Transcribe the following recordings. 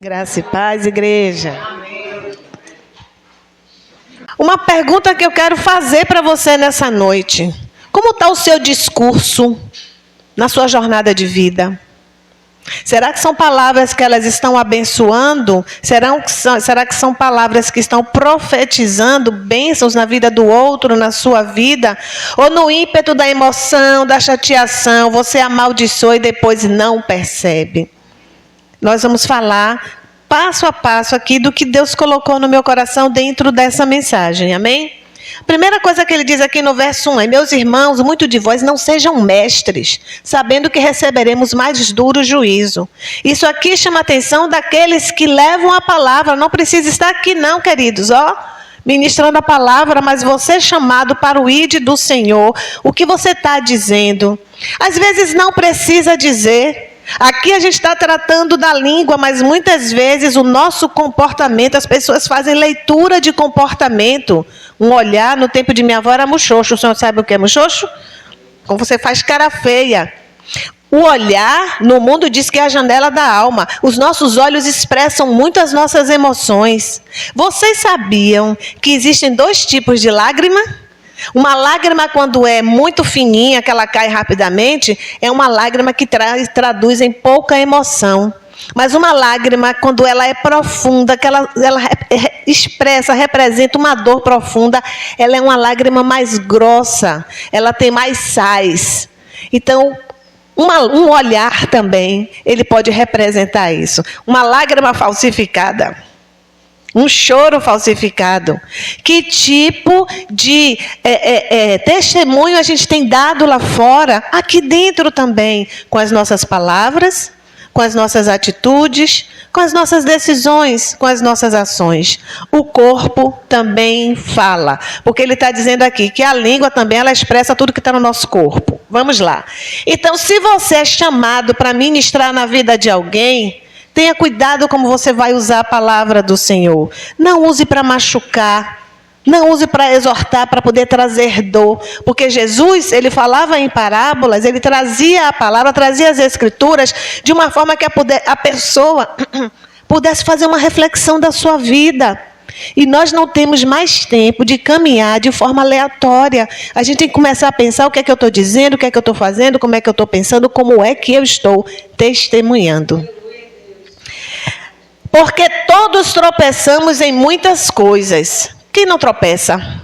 Graça e paz, igreja. Uma pergunta que eu quero fazer para você nessa noite. Como está o seu discurso na sua jornada de vida? Será que são palavras que elas estão abençoando? Será que são palavras que estão profetizando bênçãos na vida do outro, na sua vida? Ou no ímpeto da emoção, da chateação, você amaldiçoa e depois não percebe? Nós vamos falar passo a passo aqui do que Deus colocou no meu coração dentro dessa mensagem, amém? Primeira coisa que ele diz aqui no verso 1 é: meus irmãos, muito de vós não sejam mestres, sabendo que receberemos mais duro juízo. Isso aqui chama a atenção daqueles que levam a palavra. Não precisa estar aqui não, queridos, ministrando a palavra, mas você chamado para o ide do Senhor. O que você está dizendo? Às vezes não precisa dizer. Aqui a gente está tratando da língua, mas muitas vezes o nosso comportamento, as pessoas fazem leitura de comportamento. Um olhar, no tempo de minha avó era muxoxo. O senhor sabe o que é muxoxo? Como você faz cara feia. O olhar no mundo diz que é a janela da alma. Os nossos olhos expressam muito as nossas emoções. Vocês sabiam que existem dois tipos de lágrima? Uma lágrima, quando é muito fininha, que ela cai rapidamente, é uma lágrima que traduz em pouca emoção. Mas uma lágrima, quando ela é profunda, que ela expressa, representa uma dor profunda, ela é uma lágrima mais grossa, ela tem mais sais. Então, um olhar também, ele pode representar isso. Uma lágrima falsificada. Um choro falsificado. Que tipo de testemunho a gente tem dado lá fora, aqui dentro também, com as nossas palavras, com as nossas atitudes, com as nossas decisões, com as nossas ações. O corpo também fala, porque ele está dizendo aqui que a língua também ela expressa tudo que está no nosso corpo. Vamos lá. Então, se você é chamado para ministrar na vida de alguém, tenha cuidado como você vai usar a palavra do Senhor. Não use para machucar. Não use para exortar, para poder trazer dor. Porque Jesus, ele falava em parábolas, ele trazia a palavra, trazia as escrituras, de uma forma que a pessoa pudesse fazer uma reflexão da sua vida. E nós não temos mais tempo de caminhar de forma aleatória. A gente tem que começar a pensar o que é que eu estou dizendo, o que é que eu estou fazendo, como é que eu estou pensando, como é que eu estou testemunhando. Porque todos tropeçamos em muitas coisas. Quem não tropeça?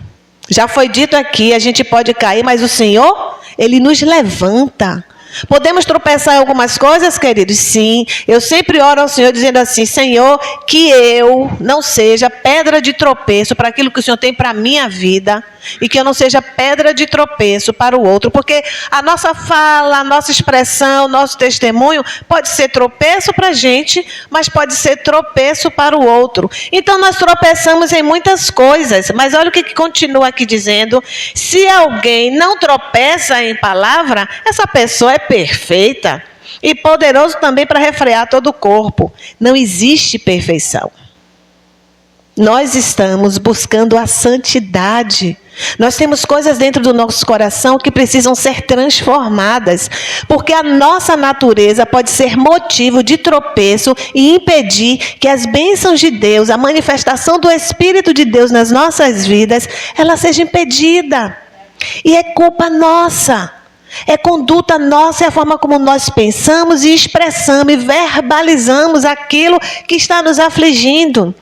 Já foi dito aqui, a gente pode cair, mas o Senhor, Ele nos levanta. Podemos tropeçar em algumas coisas, queridos? Sim. Eu sempre oro ao Senhor dizendo assim: Senhor, que eu não seja pedra de tropeço para aquilo que o Senhor tem para a minha vida. E que eu não seja pedra de tropeço para o outro. Porque a nossa fala, a nossa expressão, o nosso testemunho pode ser tropeço para a gente, mas pode ser tropeço para o outro. Então nós tropeçamos em muitas coisas. Mas olha o que continua aqui dizendo: se alguém não tropeça em palavra, essa pessoa é perfeita e poderoso também para refrear todo o corpo. Não existe perfeição. Nós estamos buscando a santidade. Nós temos coisas dentro do nosso coração que precisam ser transformadas, porque a nossa natureza pode ser motivo de tropeço e impedir que as bênçãos de Deus, a manifestação do Espírito de Deus nas nossas vidas, ela seja impedida. E é culpa nossa. É conduta nossa, é a forma como nós pensamos e expressamos e verbalizamos aquilo que está nos afligindo.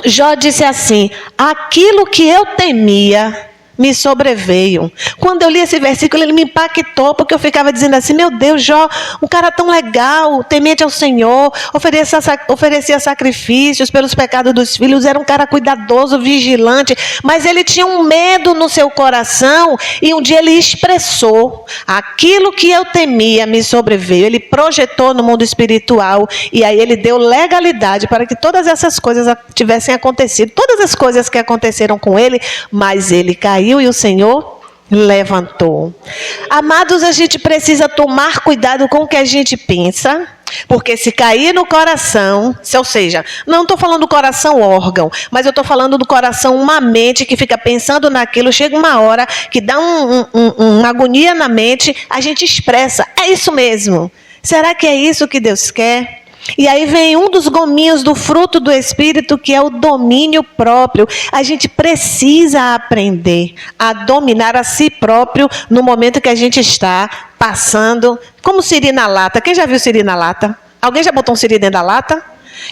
Jó disse assim: aquilo que eu temia me sobreveio. Quando eu li esse versículo, ele me impactou, porque eu ficava dizendo assim: meu Deus, Jó, um cara tão legal, temente ao Senhor, oferecia sacrifícios pelos pecados dos filhos, era um cara cuidadoso, vigilante, mas ele tinha um medo no seu coração, e um dia ele expressou: aquilo que eu temia me sobreveio. Ele projetou no mundo espiritual, e aí ele deu legalidade para que todas essas coisas tivessem acontecido, todas as coisas que aconteceram com ele, mas ele caiu e o Senhor levantou. Amados, a gente precisa tomar cuidado com o que a gente pensa, porque se cair no coração, ou seja, não estou falando do coração órgão, mas eu estou falando do coração, uma mente que fica pensando naquilo, chega uma hora que dá uma agonia na mente, a gente expressa: é isso mesmo. Será que é isso que Deus quer? E aí vem um dos gominhos do fruto do Espírito, que é o domínio próprio. A gente precisa aprender a dominar a si próprio no momento que a gente está passando. Como siri na lata. Quem já viu siri na lata? Alguém já botou um siri dentro da lata?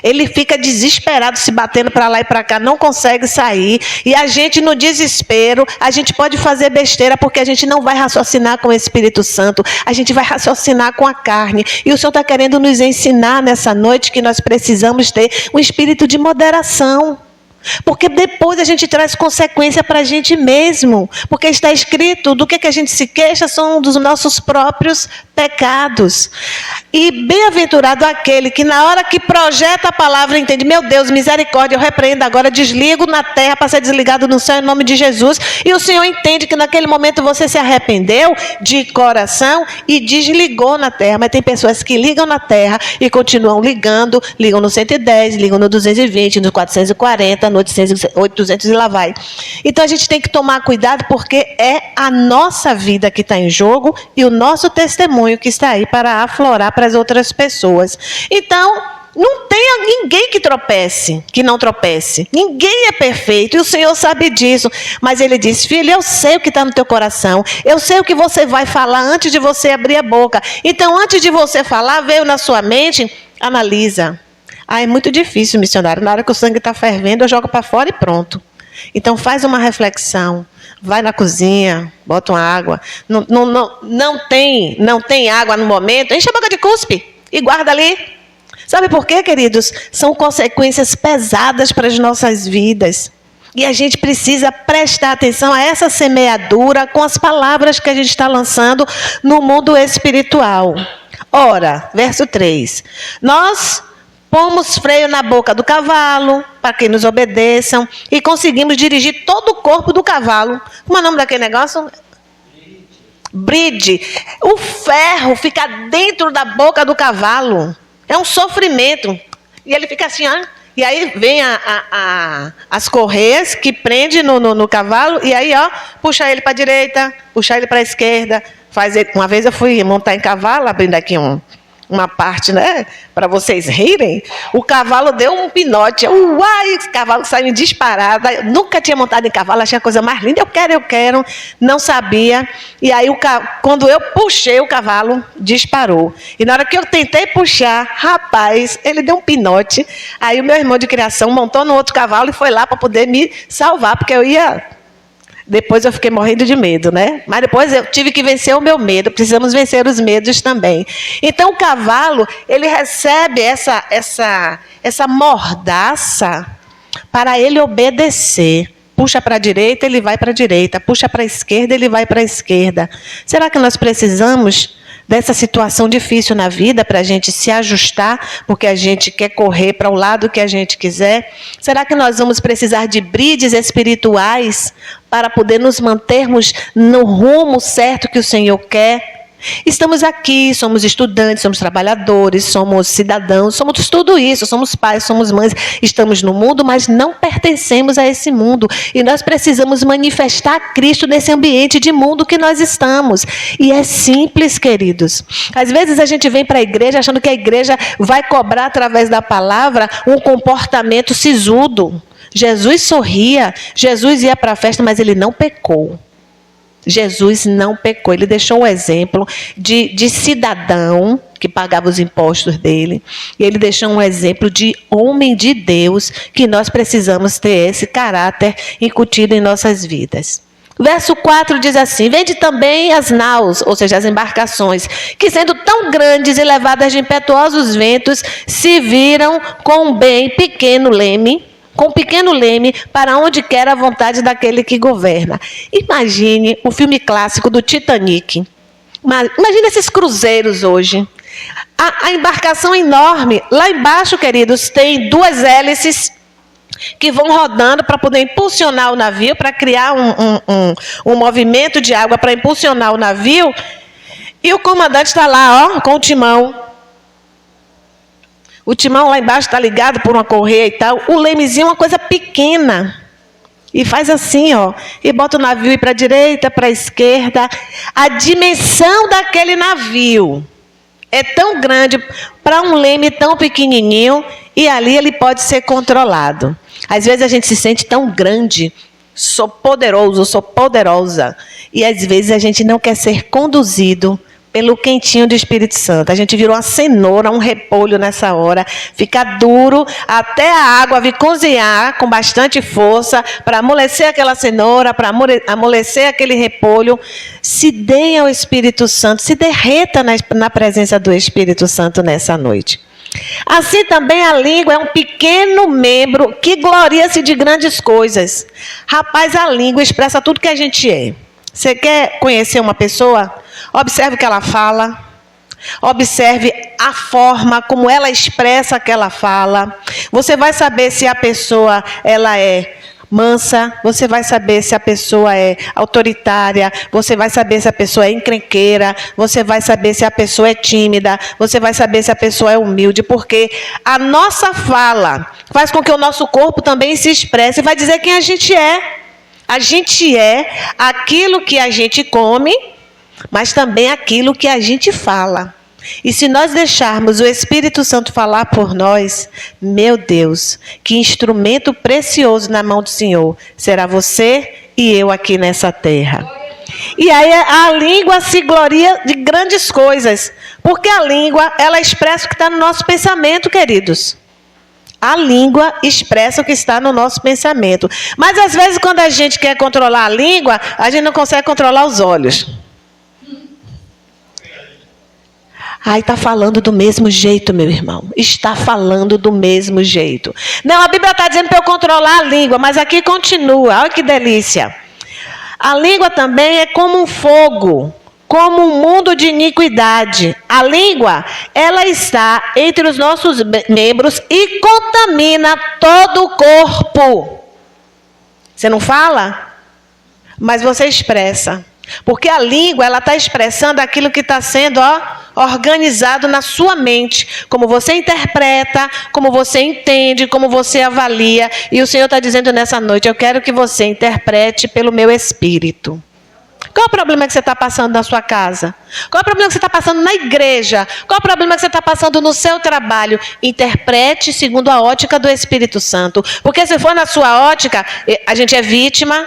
Ele fica desesperado, se batendo para lá e para cá, não consegue sair. E a gente, no desespero, a gente pode fazer besteira, porque a gente não vai raciocinar com o Espírito Santo. A gente vai raciocinar com a carne. E o Senhor está querendo nos ensinar nessa noite que nós precisamos ter um espírito de moderação. Porque depois a gente traz consequência para a gente mesmo. Porque está escrito, do que a gente se queixa são dos nossos próprios pecados. E bem-aventurado aquele que na hora que projeta a palavra entende, meu Deus, misericórdia, eu repreendo agora, desligo na terra para ser desligado no céu em nome de Jesus. E o Senhor entende que naquele momento você se arrependeu de coração e desligou na terra. Mas tem pessoas que ligam na terra e continuam ligando, ligam no 110, ligam no 220, no 440, no 800 e lá vai. Então a gente tem que tomar cuidado, porque é a nossa vida que está em jogo e o nosso testemunho que está aí para aflorar para as outras pessoas. Então, não tem ninguém que não tropece. Ninguém é perfeito e o Senhor sabe disso. Mas Ele diz, filho, eu sei o que está no teu coração. Eu sei o que você vai falar antes de você abrir a boca. Então, antes de você falar, veio na sua mente, analisa. É muito difícil, missionário. Na hora que o sangue está fervendo, eu jogo para fora e pronto. Então, faz uma reflexão. Vai na cozinha, bota uma água. Não tem água no momento, enche a boca de cuspe e guarda ali. Sabe por quê, queridos? São consequências pesadas para as nossas vidas. E a gente precisa prestar atenção a essa semeadura com as palavras que a gente está lançando no mundo espiritual. Ora, verso 3. Nós pomos freio na boca do cavalo, para que nos obedeçam, e conseguimos dirigir todo o corpo do cavalo. Como é o nome daquele negócio? Bride. O ferro fica dentro da boca do cavalo. É um sofrimento. E ele fica assim, ó. E aí vem as correias que prende no cavalo, e aí, ó, puxa ele para a direita, puxa ele para a esquerda. Uma vez eu fui montar em cavalo, abrindo aqui uma parte, né, para vocês rirem, o cavalo deu um pinote. Uai, esse cavalo saiu disparado. Eu nunca tinha montado em cavalo, achei a coisa mais linda. Eu quero, não sabia. E aí, quando eu puxei, o cavalo disparou. E na hora que eu tentei puxar, rapaz, ele deu um pinote. Aí o meu irmão de criação montou no outro cavalo e foi lá para poder me salvar, porque eu ia... Depois eu fiquei morrendo de medo, né? Mas depois eu tive que vencer o meu medo. Precisamos vencer os medos também. Então o cavalo, ele recebe essa mordaça para ele obedecer. Puxa para a direita, ele vai para a direita. Puxa para a esquerda, ele vai para a esquerda. Será que nós precisamos dessa situação difícil na vida para a gente se ajustar, porque a gente quer correr para o lado que a gente quiser? Será que nós vamos precisar de brides espirituais para poder nos mantermos no rumo certo que o Senhor quer? Estamos aqui, somos estudantes, somos trabalhadores, somos cidadãos, somos tudo isso, somos pais, somos mães, estamos no mundo, mas não pertencemos a esse mundo. E nós precisamos manifestar Cristo nesse ambiente de mundo que nós estamos. E é simples, queridos. Às vezes a gente vem para a igreja achando que a igreja vai cobrar através da palavra um comportamento sisudo. Jesus sorria, Jesus ia para a festa, mas ele não pecou. Jesus não pecou, ele deixou um exemplo de cidadão que pagava os impostos dele, e ele deixou um exemplo de homem de Deus, que nós precisamos ter esse caráter incutido em nossas vidas. Verso 4 diz assim, vende também as naus, ou seja, as embarcações, que sendo tão grandes e levadas de impetuosos ventos, se viram com um bem pequeno leme, para onde quer a vontade daquele que governa. Imagine o filme clássico do Titanic. Imagine esses cruzeiros hoje. A embarcação enorme. Lá embaixo, queridos, tem 2 hélices que vão rodando para poder impulsionar o navio, para criar um movimento de água para impulsionar o navio. E o comandante está lá, ó, com o timão. O timão lá embaixo está ligado por uma correia e tal. O lemezinho é uma coisa pequena. E faz assim, ó. E bota o navio ir para a direita, para a esquerda. A dimensão daquele navio É tão grande para um leme tão pequenininho e ali ele pode ser controlado. Às vezes a gente se sente tão grande, sou poderoso, sou poderosa. E às vezes a gente não quer ser conduzido pelo quentinho do Espírito Santo. A gente virou uma cenoura, um repolho nessa hora. Fica duro até a água vir cozinhar com bastante força para amolecer aquela cenoura, para amolecer aquele repolho. Se dê ao Espírito Santo, se derreta na presença do Espírito Santo nessa noite. Assim também a língua é um pequeno membro que gloria-se de grandes coisas. Rapaz, a língua expressa tudo que a gente é. Você quer conhecer uma pessoa? Observe o que ela fala. Observe a forma como ela expressa aquela fala. Você vai saber se a pessoa ela é mansa, você vai saber se a pessoa é autoritária, você vai saber se a pessoa é encrenqueira, você vai saber se a pessoa é tímida, você vai saber se a pessoa é humilde, porque a nossa fala faz com que o nosso corpo também se expresse e vai dizer quem a gente é. A gente é aquilo que a gente come, mas também aquilo que a gente fala. E se nós deixarmos o Espírito Santo falar por nós, meu Deus, que instrumento precioso na mão do Senhor será você e eu aqui nessa terra. E aí a língua se gloria de grandes coisas, porque a língua, ela expressa o que está no nosso pensamento, queridos. A língua expressa o que está no nosso pensamento. Mas às vezes quando a gente quer controlar a língua, a gente não consegue controlar os olhos. Ai, está falando do mesmo jeito, meu irmão. Está falando do mesmo jeito. Não, a Bíblia está dizendo para eu controlar a língua, mas aqui continua. Olha que delícia. A língua também é como um fogo, como um mundo de iniquidade. A língua, ela está entre os nossos membros e contamina todo o corpo. Você não fala? Mas você expressa. Porque a língua, ela está expressando aquilo que está sendo organizado na sua mente. Como você interpreta, como você entende, como você avalia. E o Senhor está dizendo nessa noite, eu quero que você interprete pelo meu Espírito. Qual é o problema que você está passando na sua casa? Qual é o problema que você está passando na igreja? Qual é o problema que você está passando no seu trabalho? Interprete segundo a ótica do Espírito Santo. Porque se for na sua ótica, a gente é vítima,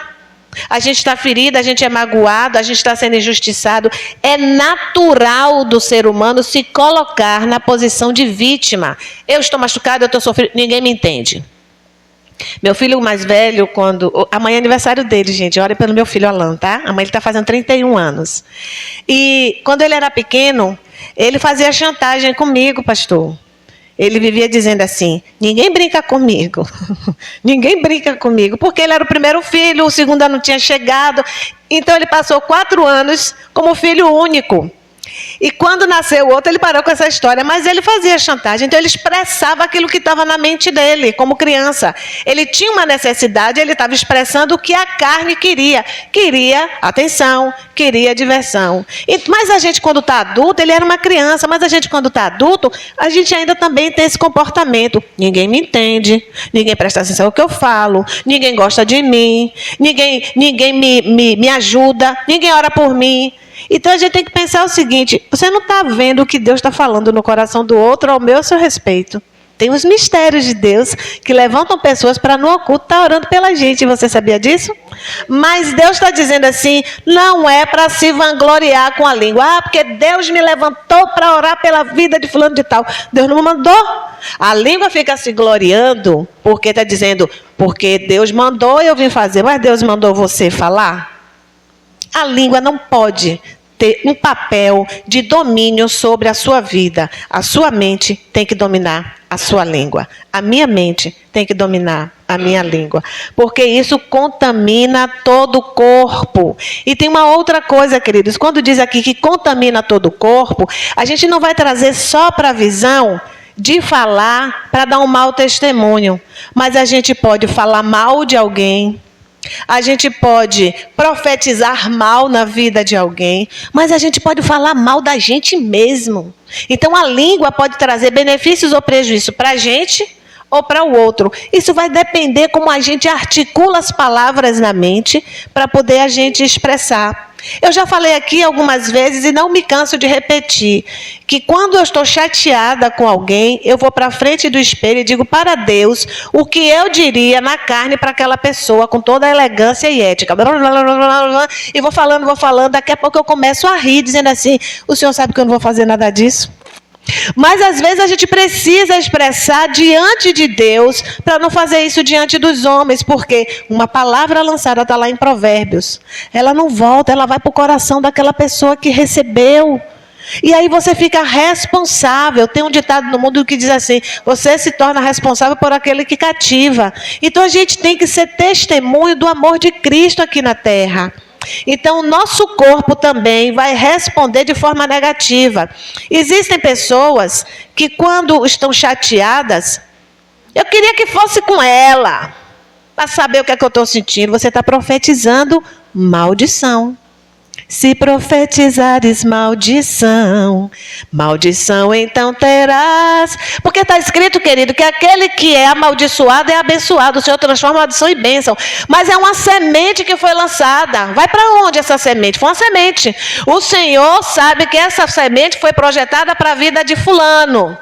a gente está ferido, a gente é magoado, a gente está sendo injustiçado. É natural do ser humano se colocar na posição de vítima. Eu estou machucado, eu estou sofrendo, ninguém me entende. Meu filho mais velho, amanhã é aniversário dele, gente, ora pelo meu filho Alan, tá? Amanhã ele está fazendo 31 anos. E quando ele era pequeno, ele fazia chantagem comigo, pastor. Ele vivia dizendo assim, ninguém brinca comigo. Ninguém brinca comigo. Porque ele era o primeiro filho, o segundo ano não tinha chegado. Então ele passou 4 anos como filho único. E quando nasceu o outro, ele parou com essa história. Mas ele fazia chantagem. Então ele expressava aquilo que estava na mente dele, como criança. Ele tinha uma necessidade, ele estava expressando o que a carne queria. Queria atenção, queria diversão. Mas a gente, quando está adulto, ele era uma criança. Mas a gente, quando está adulto, a gente ainda também tem esse comportamento. Ninguém me entende, ninguém presta atenção ao que eu falo, ninguém gosta de mim, ninguém me ajuda, ninguém ora por mim. Então a gente tem que pensar o seguinte, você não está vendo o que Deus está falando no coração do outro ao meu a seu respeito. Tem os mistérios de Deus que levantam pessoas para no oculto estar orando pela gente. Você sabia disso? Mas Deus está dizendo assim, não é para se vangloriar com a língua. Ah, porque Deus me levantou para orar pela vida de fulano de tal. Deus não me mandou. A língua fica se gloriando porque está dizendo, porque Deus mandou eu vim fazer, mas Deus mandou você falar? A língua não pode ter um papel de domínio sobre a sua vida. A sua mente tem que dominar a sua língua. A minha mente tem que dominar a minha língua. Porque isso contamina todo o corpo. E tem uma outra coisa, queridos. Quando diz aqui que contamina todo o corpo, a gente não vai trazer só para a visão de falar para dar um mau testemunho. Mas a gente pode falar mal de alguém. A gente pode profetizar mal na vida de alguém, mas a gente pode falar mal da gente mesmo. Então a língua pode trazer benefícios ou prejuízo para a gente ou para o outro. Isso vai depender como a gente articula as palavras na mente para poder a gente expressar. Eu já falei aqui algumas vezes e não me canso de repetir, que quando eu estou chateada com alguém, eu vou para frente do espelho e digo para Deus o que eu diria na carne para aquela pessoa, com toda a elegância e ética. E vou falando, daqui a pouco eu começo a rir, dizendo assim, o senhor sabe que eu não vou fazer nada disso? Mas às vezes a gente precisa expressar diante de Deus para não fazer isso diante dos homens, porque uma palavra lançada está lá em Provérbios, ela não volta, ela vai para o coração daquela pessoa que recebeu. E aí você fica responsável. Tem um ditado no mundo que diz assim, você se torna responsável por aquele que cativa. Então a gente tem que ser testemunho do amor de Cristo aqui na terra. Então, o nosso corpo também vai responder de forma negativa. Existem pessoas que, quando estão chateadas, eu queria que fosse com ela, para saber o que é que eu estou sentindo. Você está profetizando maldição. Se profetizares maldição, maldição então terás. Porque está escrito, querido, que aquele que é amaldiçoado é abençoado. O Senhor transforma maldição em bênção. Mas é uma semente que foi lançada. Vai para onde essa semente? Foi uma semente. O Senhor sabe que essa semente foi projetada para a vida de fulano.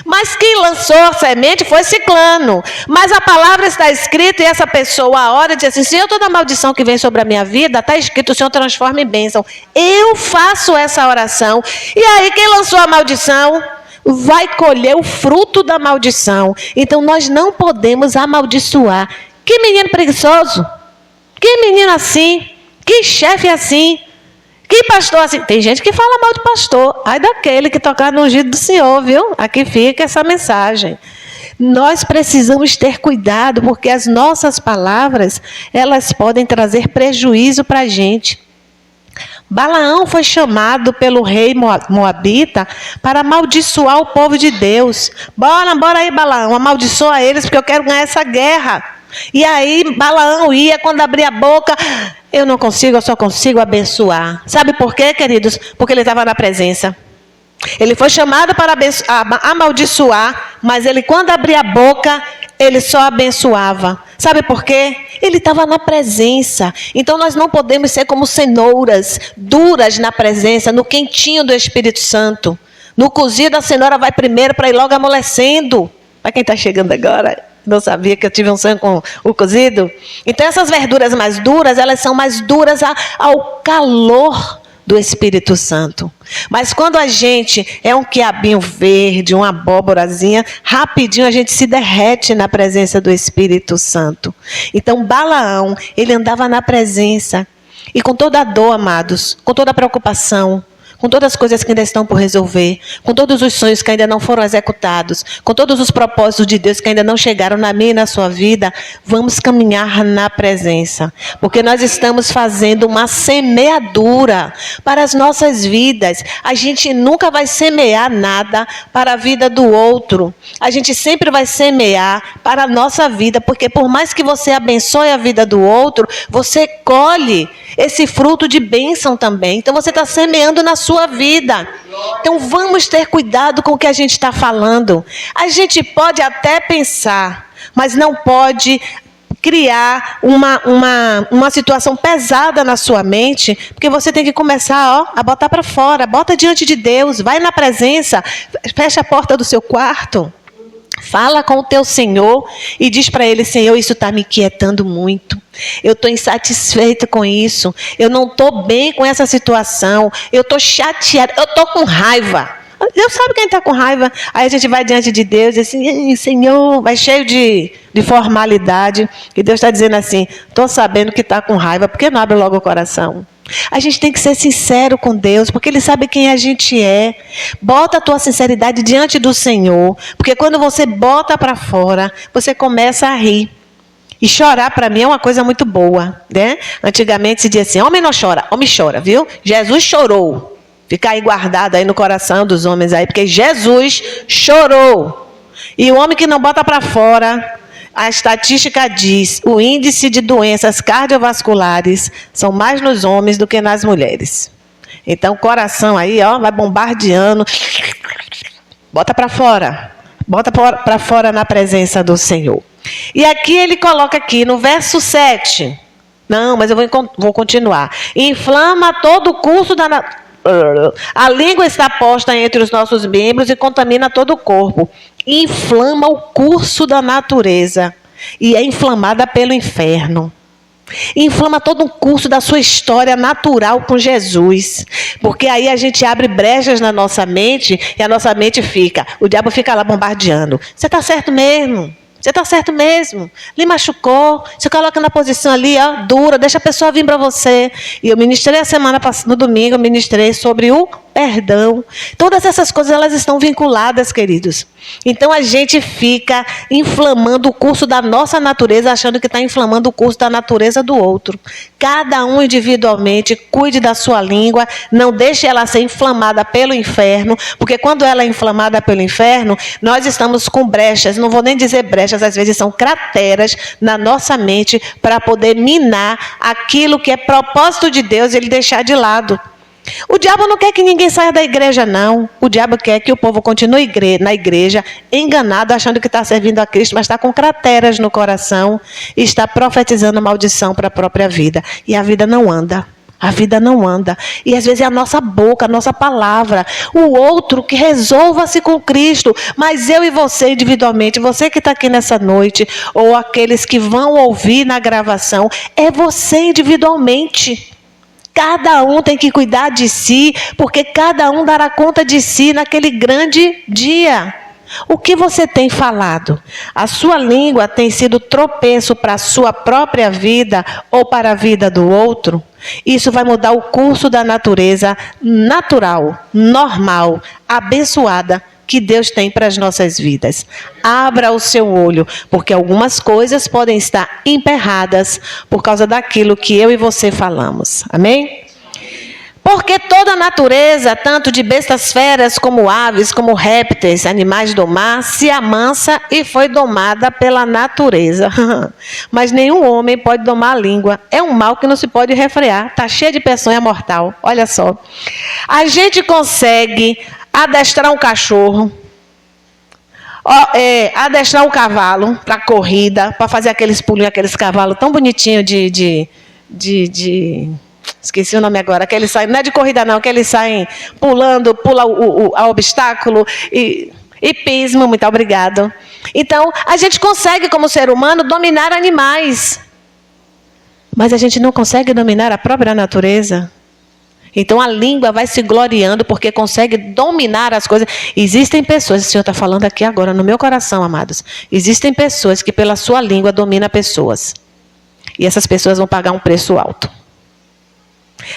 Mas quem lançou a semente foi Ciclano. Mas a palavra está escrita e essa pessoa, a hora diz assim, Senhor, toda maldição que vem sobre a minha vida, está escrito, o Senhor transforma em bênção. Eu faço essa oração. E aí quem lançou a maldição vai colher o fruto da maldição. Então nós não podemos amaldiçoar. Que menino preguiçoso. Que menino assim. Que chefe assim. Que pastor assim? Tem gente que fala mal de pastor. Ai daquele que tocar no ungido do Senhor, viu? Aqui fica essa mensagem. Nós precisamos ter cuidado, porque as nossas palavras, elas podem trazer prejuízo para a gente. Balaão foi chamado pelo rei Moabita para amaldiçoar o povo de Deus. Bora aí, Balaão, amaldiçoa eles, porque eu quero ganhar essa guerra. E aí Balaão ia, quando abria a boca, eu não consigo, eu só consigo abençoar. Sabe por quê, queridos? Porque ele estava na presença. Ele foi chamado para amaldiçoar, mas ele, quando abria a boca, ele só abençoava. Sabe por quê? Ele estava na presença. Então nós não podemos ser como cenouras duras na presença, no quentinho do Espírito Santo. No cozido a cenoura vai primeiro para ir logo amolecendo. Para quem está chegando agora, não sabia que eu tive um sonho com o cozido. Então essas verduras mais duras, elas são mais duras ao calor do Espírito Santo. Mas quando a gente é um quiabinho verde, uma abóborazinha, rapidinho a gente se derrete na presença do Espírito Santo. Então Balaão, ele andava na presença. E com toda a dor, amados, com toda a preocupação, com todas as coisas que ainda estão por resolver, com todos os sonhos que ainda não foram executados, com todos os propósitos de Deus que ainda não chegaram na minha e na sua vida, vamos caminhar na presença. Porque nós estamos fazendo uma semeadura para as nossas vidas. A gente nunca vai semear nada para a vida do outro. A gente sempre vai semear para a nossa vida, porque por mais que você abençoe a vida do outro, você colhe esse fruto de bênção também. Então você está semeando na sua vida. Então vamos ter cuidado com o que a gente está falando. A gente pode até pensar, mas não pode criar uma situação pesada na sua mente, porque você tem que começar a botar para fora. Bota diante de Deus, vai na presença, fecha a porta do seu quarto. Fala com o teu Senhor e diz para ele, Senhor, isso está me inquietando muito. Eu estou insatisfeita com isso. Eu não estou bem com essa situação. Eu estou chateada. Eu estou com raiva. Deus sabe quem está com raiva. Aí a gente vai diante de Deus e assim, Senhor, vai cheio de formalidade. E Deus está dizendo assim, estou sabendo que está com raiva, por que não abre logo o coração? A gente tem que ser sincero com Deus, porque Ele sabe quem a gente é. Bota a tua sinceridade diante do Senhor, porque quando você bota para fora, você começa a rir. E chorar para mim é uma coisa muito boa, né? Antigamente se dizia assim, homem não chora, homem chora, viu? Jesus chorou. Fica aí guardado aí no coração dos homens aí, porque Jesus chorou. E o homem que não bota para fora, a estatística diz, o índice de doenças cardiovasculares são mais nos homens do que nas mulheres. Então, o coração aí, ó, vai bombardeando. Bota para fora. Bota para fora na presença do Senhor. E aqui ele coloca aqui no verso 7. Não, mas eu vou continuar. Inflama todo o curso da a língua está posta entre os nossos membros e contamina todo o corpo. Inflama o curso da natureza e é inflamada pelo inferno. Inflama todo o curso da sua história natural com Jesus. Porque aí a gente abre brechas na nossa mente e a nossa mente o diabo fica lá bombardeando. Você está certo mesmo? Você está certo mesmo? Lhe machucou? Você coloca na posição ali, ó, dura, deixa a pessoa vir para você. E eu ministrei no domingo, eu ministrei sobre o perdão. Todas essas coisas, elas estão vinculadas, queridos. Então, a gente fica inflamando o curso da nossa natureza, achando que está inflamando o curso da natureza do outro. Cada um individualmente, cuide da sua língua, não deixe ela ser inflamada pelo inferno, porque quando ela é inflamada pelo inferno, nós estamos com brechas, não vou nem dizer brechas, às vezes são crateras na nossa mente para poder minar aquilo que é propósito de Deus e ele deixar de lado. O diabo não quer que ninguém saia da igreja, não. O diabo quer que o povo continue na igreja, enganado, achando que está servindo a Cristo, mas está com crateras no coração e está profetizando maldição para a própria vida. E a vida não anda. A vida não anda. E às vezes é a nossa boca, a nossa palavra. O outro que resolva-se com Cristo. Mas eu e você individualmente, você que está aqui nessa noite, ou aqueles que vão ouvir na gravação, é você individualmente. Cada um tem que cuidar de si, porque cada um dará conta de si naquele grande dia. O que você tem falado? A sua língua tem sido tropeço para a sua própria vida ou para a vida do outro? Isso vai mudar o curso da natureza natural, normal, abençoada que Deus tem para as nossas vidas. Abra o seu olho, porque algumas coisas podem estar emperradas por causa daquilo que eu e você falamos. Amém? Porque toda a natureza, tanto de bestas feras como aves, como répteis, animais do mar, se amansa e foi domada pela natureza. Mas nenhum homem pode domar a língua. É um mal que não se pode refrear. Está cheio de peçonha mortal. Olha só. A gente consegue adestrar um cachorro, adestrar um cavalo para corrida, para fazer aqueles pulinhos, aqueles cavalos tão bonitinhos esqueci o nome agora, que eles saem, não é de corrida não, que eles saem pula o obstáculo e hipismo, muito obrigado. Então, a gente consegue, como ser humano, dominar animais, mas a gente não consegue dominar a própria natureza. Então, a língua vai se gloriando porque consegue dominar as coisas. Existem pessoas, o Senhor está falando aqui agora no meu coração, amados, existem pessoas que pela sua língua dominam pessoas. E essas pessoas vão pagar um preço alto.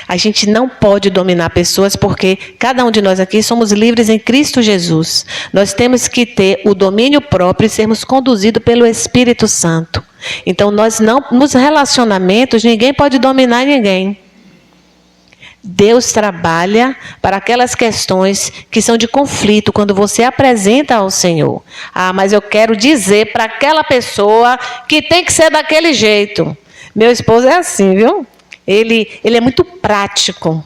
A gente não pode dominar pessoas porque cada um de nós aqui somos livres em Cristo Jesus. Nós temos que ter o domínio próprio e sermos conduzidos pelo Espírito Santo. Então, nós não, nos relacionamentos, ninguém pode dominar ninguém. Deus trabalha para aquelas questões que são de conflito, quando você apresenta ao Senhor. Ah, mas eu quero dizer para aquela pessoa que tem que ser daquele jeito. Meu esposo é assim, viu? Ele é muito prático.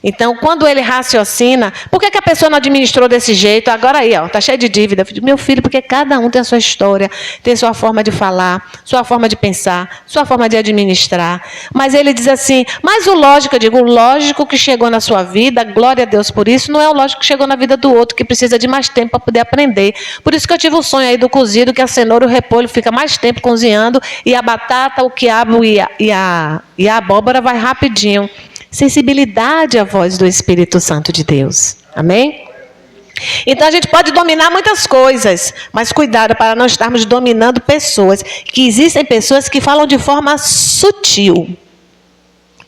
Então, quando ele raciocina, por que a pessoa não administrou desse jeito? Agora aí, está cheio de dívida. Meu filho, porque cada um tem a sua história, tem sua forma de falar, sua forma de pensar, sua forma de administrar. Mas ele diz assim, mas o lógico, eu digo, o lógico que chegou na sua vida, glória a Deus por isso, não é o lógico que chegou na vida do outro, que precisa de mais tempo para poder aprender. Por isso que eu tive o sonho aí do cozido, que a cenoura e o repolho fica mais tempo cozinhando, e a batata, o quiabo e a abóbora vai rapidinho. Sensibilidade à voz do Espírito Santo de Deus. Amém? Então a gente pode dominar muitas coisas, mas cuidado para não estarmos dominando pessoas. Que existem pessoas que falam de forma sutil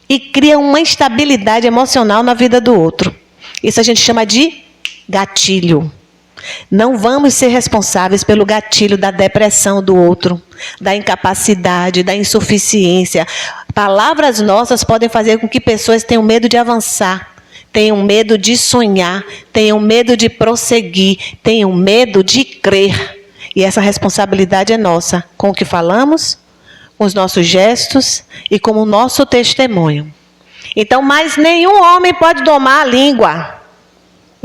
e criam uma instabilidade emocional na vida do outro. Isso a gente chama de gatilho. Não vamos ser responsáveis pelo gatilho da depressão do outro, da incapacidade, da insuficiência. Palavras nossas podem fazer com que pessoas tenham medo de avançar, tenham medo de sonhar, tenham medo de prosseguir, tenham medo de crer. E essa responsabilidade é nossa, com o que falamos, com os nossos gestos e com o nosso testemunho. Então, mas nenhum homem pode domar a língua.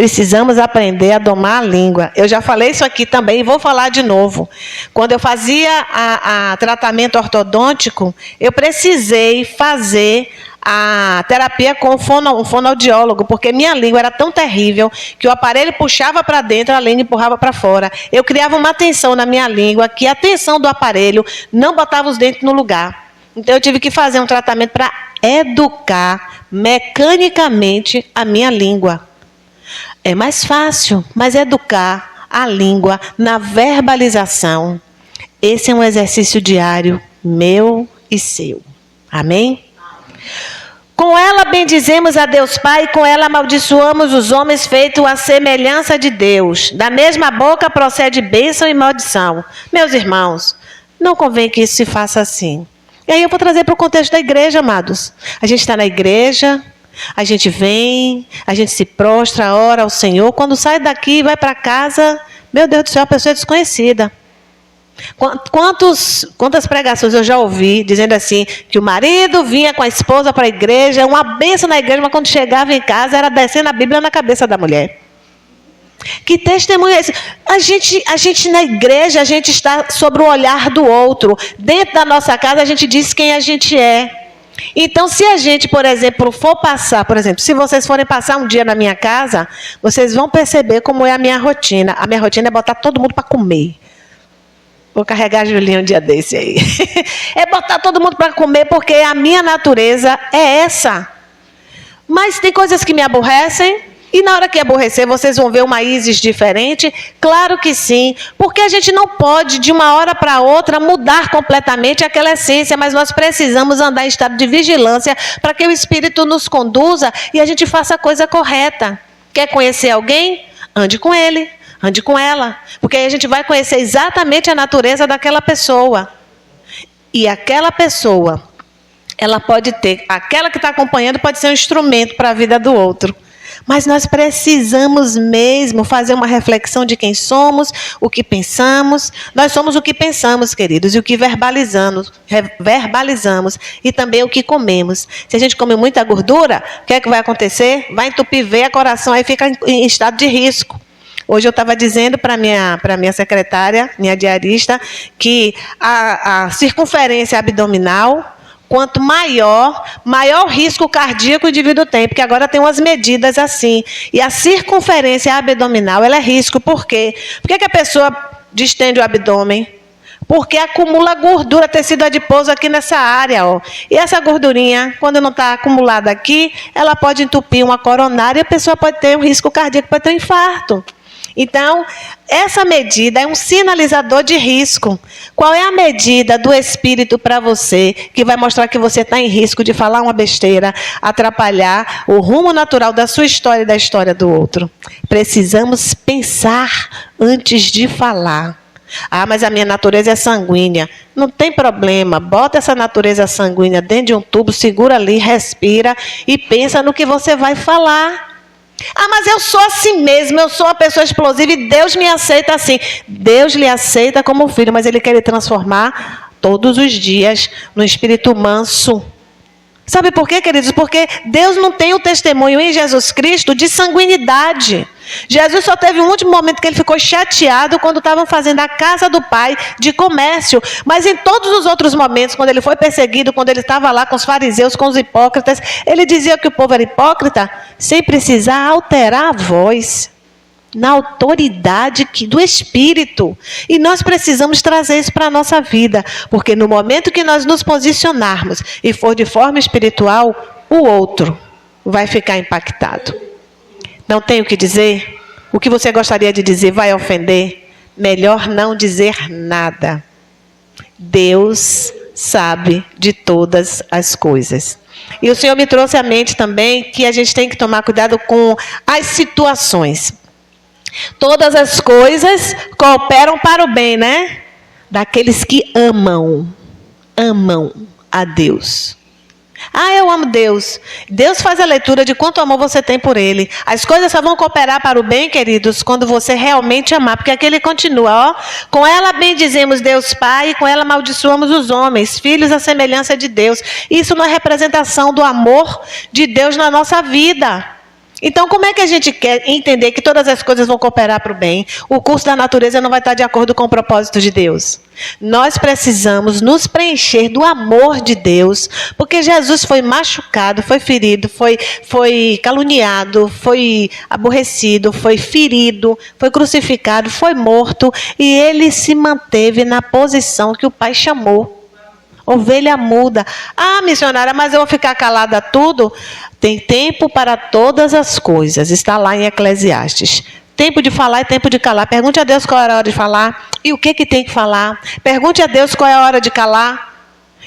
Precisamos aprender a domar a língua. Eu já falei isso aqui também e vou falar de novo. Quando eu fazia a tratamento ortodôntico, eu precisei fazer a terapia com um fonoaudiólogo, porque minha língua era tão terrível que o aparelho puxava para dentro, a língua empurrava para fora. Eu criava uma tensão na minha língua, que a tensão do aparelho não botava os dentes no lugar. Então, eu tive que fazer um tratamento para educar mecanicamente a minha língua. É mais fácil, mas educar a língua na verbalização, esse é um exercício diário meu e seu. Amém? Com ela bendizemos a Deus Pai, e com ela amaldiçoamos os homens feitos à semelhança de Deus. Da mesma boca procede bênção e maldição. Meus irmãos, não convém que isso se faça assim. E aí eu vou trazer para o contexto da igreja, amados. A gente está na igreja, a gente vem, a gente se prostra, ora ao Senhor. Quando sai daqui e vai para casa, meu Deus do céu, a pessoa é desconhecida. Quantas pregações eu já ouvi dizendo assim, que o marido vinha com a esposa para a igreja, uma bênção na igreja, mas quando chegava em casa era descendo a Bíblia na cabeça da mulher. Que testemunho é esse? A gente na igreja, a gente está sobre o olhar do outro. Dentro da nossa casa, a gente diz quem a gente é. Então, se a gente, por exemplo, se vocês forem passar um dia na minha casa, vocês vão perceber como é a minha rotina. A minha rotina é botar todo mundo para comer. Vou carregar a Julinha um dia desse aí. É botar todo mundo para comer, porque a minha natureza é essa. Mas tem coisas que me aborrecem, e na hora que aborrecer, vocês vão ver uma Isis diferente? Claro que sim, porque a gente não pode, de uma hora para outra, mudar completamente aquela essência, mas nós precisamos andar em estado de vigilância para que o Espírito nos conduza e a gente faça a coisa correta. Quer conhecer alguém? Ande com ele. Ande com ela, porque aí a gente vai conhecer exatamente a natureza daquela pessoa. E aquela pessoa, ela pode ter, aquela que está acompanhando pode ser um instrumento para a vida do outro. Mas nós precisamos mesmo fazer uma reflexão de quem somos, o que pensamos. Nós somos o que pensamos, queridos, e o que verbalizamos e também o que comemos. Se a gente come muita gordura, o que é que vai acontecer? Vai entupir veia, coração, aí fica em estado de risco. Hoje eu estava dizendo para a minha secretária, minha diarista, que a circunferência abdominal, quanto maior risco cardíaco o indivíduo tem, porque agora tem umas medidas assim. E a circunferência abdominal, ela é risco. Por quê? Por que a pessoa distende o abdômen? Porque acumula gordura, tecido adiposo aqui nessa área. Ó. E essa gordurinha, quando não está acumulada aqui, ela pode entupir uma coronária e a pessoa pode ter um risco cardíaco, pode ter um infarto. Então, essa medida é um sinalizador de risco. Qual é a medida do Espírito para você que vai mostrar que você está em risco de falar uma besteira, atrapalhar o rumo natural da sua história e da história do outro? Precisamos pensar antes de falar. Ah, mas a minha natureza é sanguínea. Não tem problema, bota essa natureza sanguínea dentro de um tubo, segura ali, respira e pensa no que você vai falar. Ah, mas eu sou assim mesmo, eu sou uma pessoa explosiva e Deus me aceita assim. Deus lhe aceita como filho, mas Ele quer lhe transformar todos os dias num espírito manso. Sabe por quê, queridos? Porque Deus não tem o testemunho em Jesus Cristo de sanguinidade. Jesus só teve um último momento que ele ficou chateado quando estavam fazendo a casa do Pai de comércio. Mas em todos os outros momentos, quando ele foi perseguido, quando ele estava lá com os fariseus, com os hipócritas, ele dizia que o povo era hipócrita sem precisar alterar a voz. Na autoridade do Espírito. E nós precisamos trazer isso para a nossa vida. Porque no momento que nós nos posicionarmos e for de forma espiritual, o outro vai ficar impactado. Não tem o que dizer? O que você gostaria de dizer vai ofender? Melhor não dizer nada. Deus sabe de todas as coisas. E o Senhor me trouxe à mente também que a gente tem que tomar cuidado com as situações. Todas as coisas cooperam para o bem, né? Daqueles que amam a Deus. Ah, eu amo Deus. Deus faz a leitura de quanto amor você tem por Ele. As coisas só vão cooperar para o bem, queridos, quando você realmente amar. Porque aqui ele continua, ó. Com ela bendizemos Deus Pai e com ela amaldiçoamos os homens, filhos à semelhança de Deus. Isso não é representação do amor de Deus na nossa vida. Então, como é que a gente quer entender que todas as coisas vão cooperar para o bem? O curso da natureza não vai estar de acordo com o propósito de Deus. Nós precisamos nos preencher do amor de Deus, porque Jesus foi machucado, foi ferido, foi caluniado, foi aborrecido, foi ferido, foi crucificado, foi morto, e ele se manteve na posição que o Pai chamou. Ovelha muda. Ah, missionária, mas eu vou ficar calada a tudo? Tem tempo para todas as coisas. Está lá em Eclesiastes. Tempo de falar e tempo de calar. Pergunte a Deus qual é a hora de falar e o que tem que falar. Pergunte a Deus qual é a hora de calar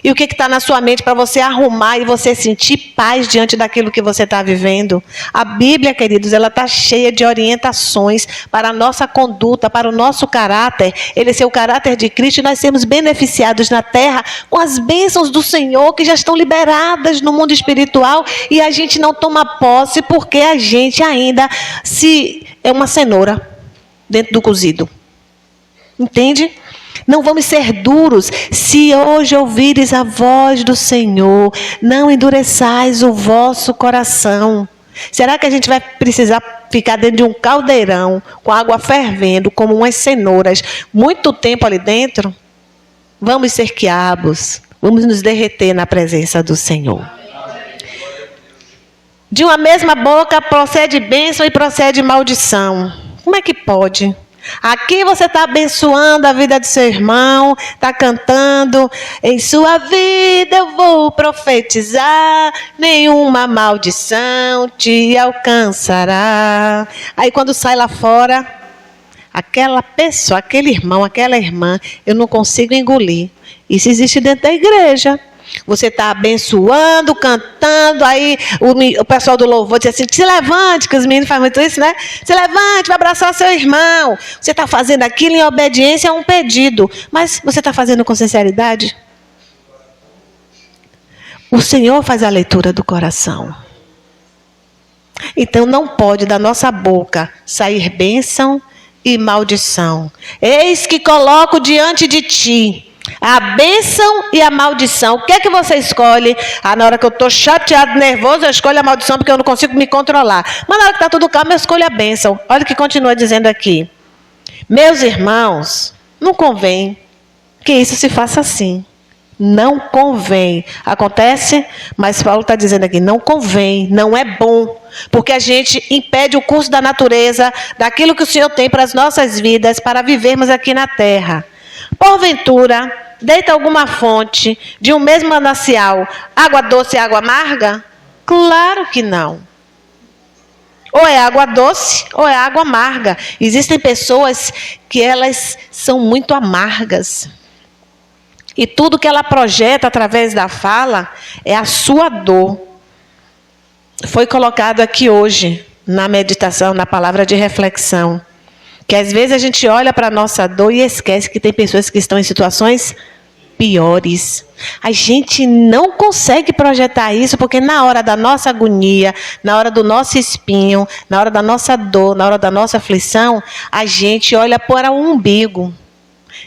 e o que está na sua mente para você arrumar e você sentir paz diante daquilo que você está vivendo. A Bíblia, queridos, ela está cheia de orientações para a nossa conduta, para o nosso caráter. Ele é o caráter de Cristo e nós sermos beneficiados na terra com as bênçãos do Senhor que já estão liberadas no mundo espiritual e a gente não toma posse porque a gente ainda é uma cenoura dentro do cozido. Entende? Não vamos ser duros. Se hoje ouvires a voz do Senhor, não endureçais o vosso coração. Será que a gente vai precisar ficar dentro de um caldeirão com água fervendo, como umas cenouras, muito tempo ali dentro? Vamos ser quiabos. Vamos nos derreter na presença do Senhor. De uma mesma boca procede bênção e procede maldição. Como é que pode? Aqui você está abençoando a vida do seu irmão, está cantando, em sua vida eu vou profetizar, nenhuma maldição te alcançará. Aí quando sai lá fora, aquela pessoa, aquele irmão, aquela irmã, eu não consigo engolir. Isso existe dentro da igreja. Você está abençoando, cantando, aí o pessoal do louvor diz assim, se levante, que os meninos fazem muito isso, né? Se levante, vai abraçar seu irmão. Você está fazendo aquilo em obediência a um pedido, mas você está fazendo com sinceridade? O Senhor faz a leitura do coração. Então não pode da nossa boca sair bênção e maldição. Eis que coloco diante de ti a bênção e a maldição. O que é que você escolhe? Na hora que eu estou chateado, nervoso, eu escolho a maldição porque eu não consigo me controlar. Mas na hora que está tudo calmo, eu escolho a bênção. Olha o que continua dizendo aqui. Meus irmãos, não convém que isso se faça assim. Não convém. Acontece? Mas Paulo está dizendo aqui, não convém, não é bom. Porque a gente impede o curso da natureza, daquilo que o Senhor tem para as nossas vidas, para vivermos aqui na terra. Porventura, deita alguma fonte de um mesmo manancial, água doce e água amarga? Claro que não. Ou é água doce ou é água amarga. Existem pessoas que elas são muito amargas. E tudo que ela projeta através da fala é a sua dor. Foi colocado aqui hoje, na meditação, na palavra de reflexão. Que às vezes a gente olha para a nossa dor e esquece que tem pessoas que estão em situações piores. A gente não consegue projetar isso porque na hora da nossa agonia, na hora do nosso espinho, na hora da nossa dor, na hora da nossa aflição, a gente olha para o umbigo.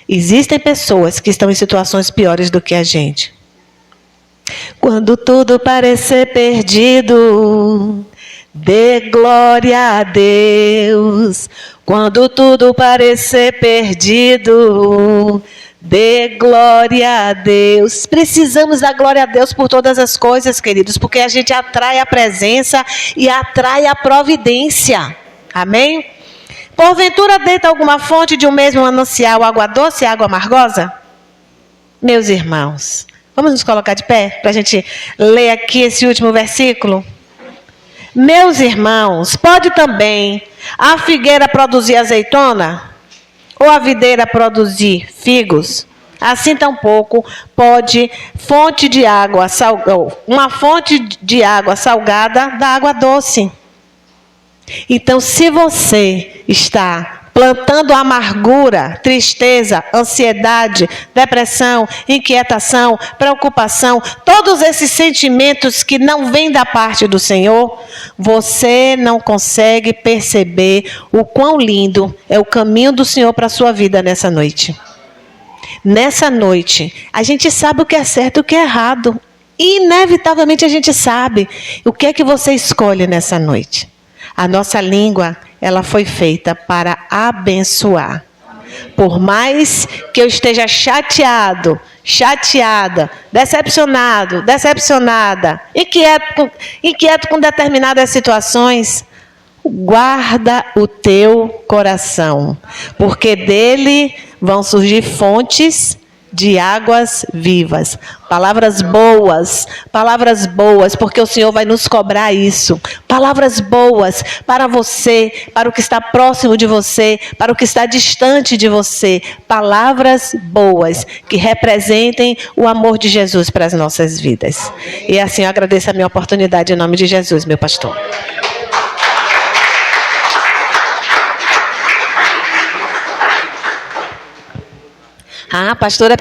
Existem pessoas que estão em situações piores do que a gente. Quando tudo parecer perdido, dê glória a Deus. Quando tudo parecer perdido, dê glória a Deus. Precisamos dar glória a Deus por todas as coisas, queridos, porque a gente atrai a presença e atrai a providência. Amém? Porventura deita alguma fonte de um mesmo manancial, água doce e água amargosa? Meus irmãos, vamos nos colocar de pé para a gente ler aqui esse último versículo? Meus irmãos, pode também a figueira produzir azeitona? Ou a videira produzir figos? Assim tampouco pode uma fonte de água salgada da água doce. Então, se você está plantando amargura, tristeza, ansiedade, depressão, inquietação, preocupação, todos esses sentimentos que não vêm da parte do Senhor, você não consegue perceber o quão lindo é o caminho do Senhor para a sua vida nessa noite. Nessa noite, a gente sabe o que é certo e o que é errado. Inevitavelmente a gente sabe o que é que você escolhe nessa noite. A nossa língua, ela foi feita para abençoar. Por mais que eu esteja chateado, chateada, decepcionado, decepcionada, inquieto com determinadas situações, guarda o teu coração, porque dele vão surgir fontes de águas vivas. Palavras boas, porque o Senhor vai nos cobrar isso. Palavras boas para você, para o que está próximo de você, para o que está distante de você. Palavras boas que representem o amor de Jesus para as nossas vidas. E assim eu agradeço a minha oportunidade em nome de Jesus, meu pastor. A pastora